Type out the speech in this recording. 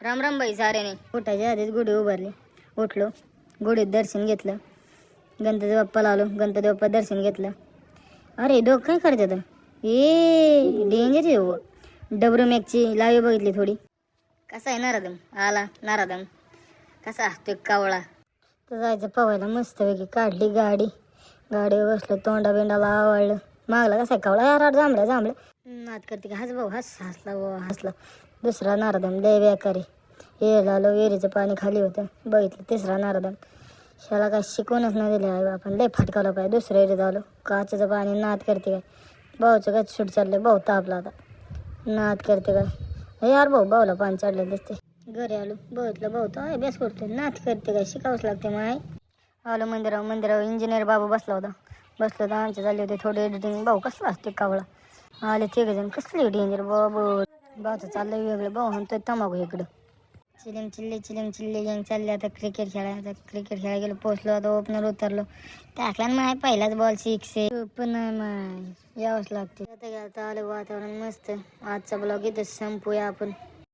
राम राम बाई साऱ्याने. उठायच्या आधीच गुढी उभारली. उठलो, गुढीत दर्शन घेतलं. गणपती बाप्पाला आलो, गणपती बाप्पा दर्शन घेतलं. अरे डोक काय करते तर डेंजर आहे हो. डबरू मॅगची लाईव्ह बघितली थोडी. कसा आहे नारादम? आला नारादम कसा असतो कावळा. तर जायचं पवायला मस्तपैकी. काढली गाडी, गाडीवर बसलो, तोंडा बिंडाला आवडलं. मागला कसा कावळा यार जांभळ्या नाद करते का? हस भाऊ हस. हसला बाबा हसला. दुसरा नारादम लय बेकारी. येर आलो, विहिरीचं पाणी खाली होतं, बघितलं. तिसरा नारादम शाला काय शिकवूनच नाही दिले आहे आपण. लय फटकावलं पाहिजे. दुसऱ्या एरियात आलो, काचेचं पाणी. नाद करते काय? भाऊचं काय शूट चाललंय. भाऊ तापला आता. नाद करते काय यार? भाऊला पाणी चढलं दिसते. घरी आलो, बघितलं भाऊ तो आहे बेस करतोय. नाद करते काय? शिकावंच लागते माय. आलो मंदिरावर इंजिनियर बाबू बसला होता. आमचे झाले होते थोडे एडिटिंग. भाऊ कसला असते कावळा. आले तिघ जण. कसली डेंजर बाबू. भाऊचं चाललंय वेगळं. भाऊ म्हणतोय तमाखू इकडं. चिलिम चिल्ली गँग चालली आता क्रिकेट खेळायला. क्रिकेट खेळायला गेलो, पोचलो. आता ओपनर उतरलो, टाकला माय पहिलाच बॉल 6. पण नाही माय, यावंच लागते. आता आलं वातावरण मस्त. आजचा ब्लॉग इथं संपूया आपण.